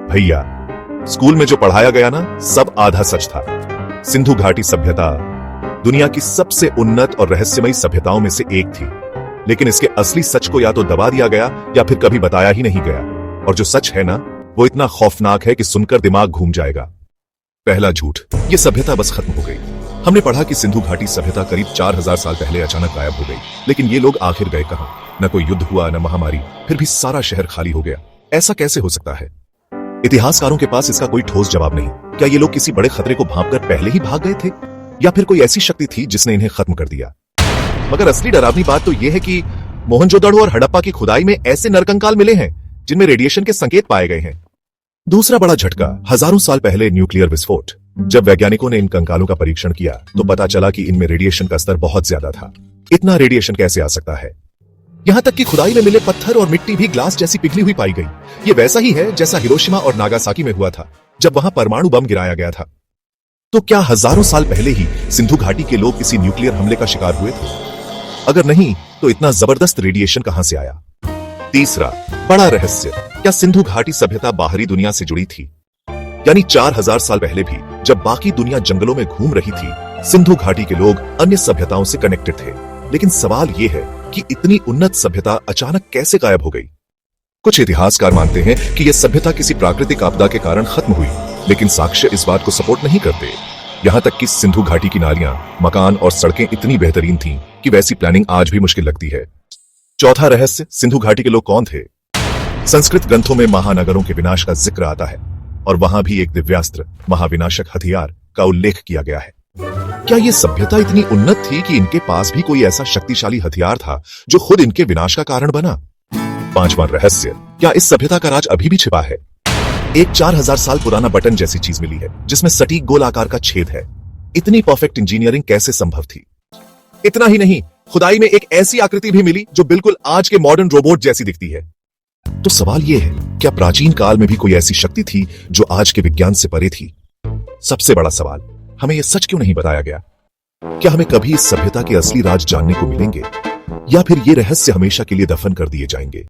भैया, स्कूल में जो पढ़ाया गया ना, सब आधा सच था। सिंधु घाटी सभ्यता दुनिया की सबसे उन्नत और रहस्यमयी सभ्यताओं में से एक थी, लेकिन इसके असली सच को या तो दबा दिया गया या फिर कभी बताया ही नहीं गया। और जो सच है ना, वो इतना खौफनाक है कि सुनकर दिमाग घूम जाएगा। पहला झूठ, ये सभ्यता बस खत्म हो गई। हमने पढ़ा कि सिंधु घाटी सभ्यता करीब 4000 साल पहले अचानक गायब हो गई, लेकिन ये लोग आखिर गए कहां? न कोई युद्ध हुआ, न महामारी, फिर भी सारा शहर खाली हो गया। ऐसा कैसे हो सकता है? इतिहासकारों के पास इसका कोई ठोस जवाब नहीं। क्या ये लोग किसी बड़े खतरे को भांपकर पहले ही भाग गए थे, या फिर कोई ऐसी शक्ति थी जिसने इन्हें खत्म कर दिया? मगर असली डरावनी बात तो यह है कि मोहनजोदड़ो और हड़प्पा की खुदाई में ऐसे नरकंकाल मिले हैं जिनमें रेडिएशन के संकेत पाए गए हैं। दूसरा बड़ा झटका, हजारों साल पहले न्यूक्लियर विस्फोट। जब वैज्ञानिकों ने इन कंकालों का परीक्षण किया तो पता चला कि इनमें रेडिएशन का स्तर बहुत ज्यादा था। इतना रेडिएशन कैसे आ सकता है? यहां तक कि खुदाई में मिले पत्थर और मिट्टी भी ग्लास जैसी पिघली हुई पाई गई। ये वैसा ही है जैसा हिरोशिमा और नागासाकी में हुआ था, जब वहां परमाणु बम गिराया गया था। तो क्या हजारों साल पहले ही सिंधु घाटी के लोग किसी न्यूक्लियर हमले का शिकार हुए थे? अगर नहीं, तो इतना जबरदस्त रेडिएशन कहां से आया? तीसरा बड़ा रहस्य, क्या सिंधु घाटी सभ्यता बाहरी दुनिया से जुड़ी थी? यानी 4000 साल पहले भी जब बाकी दुनिया जंगलों में घूम रही थी, सिंधु घाटी के लोग अन्य सभ्यताओं से कनेक्टेड थे। लेकिन सवाल यह है कि इतनी उन्नत सभ्यता अचानक कैसे गायब हो गई? कुछ इतिहासकार मानते हैं कि यह सभ्यता किसी प्राकृतिक आपदा के कारण खत्म हुई, लेकिन साक्ष्य इस बात को सपोर्ट नहीं करते। यहां तक कि सिंधु घाटी की नालियां, मकान और सड़कें इतनी बेहतरीन थीं कि वैसी प्लानिंग आज भी मुश्किल लगती है। चौथा रहस्य, सिंधु घाटी के लोग कौन थे? संस्कृत ग्रंथों में महानगरों के विनाश का जिक्र आता है, और वहां भी एक दिव्यास्त्र, महाविनाशक हथियार का उल्लेख किया गया है। क्या यह सभ्यता इतनी उन्नत थी कि इनके पास भी कोई ऐसा शक्तिशाली हथियार था जो खुद इनके विनाश का कारण बना? पांचवा रहस्य, क्या इस सभ्यता का राज अभी भी छिपा है? एक 4000 साल पुराना बटन जैसी चीज मिली है जिसमें सटीक गोल आकार का छेद है। इतनी परफेक्ट इंजीनियरिंग कैसे संभव थी? इतना ही नहीं, खुदाई में एक ऐसी आकृति भी मिली जो बिल्कुल आज के मॉडर्न रोबोट जैसी दिखती है। तो सवाल यह है, क्या प्राचीन काल में भी कोई ऐसी शक्ति थी जो आज के विज्ञान से परे थी? सबसे बड़ा सवाल, हमें यह सच क्यों नहीं बताया गया? क्या हमें कभी इस सभ्यता के असली राज जानने को मिलेंगे, या फिर ये रहस्य हमेशा के लिए दफन कर दिए जाएंगे?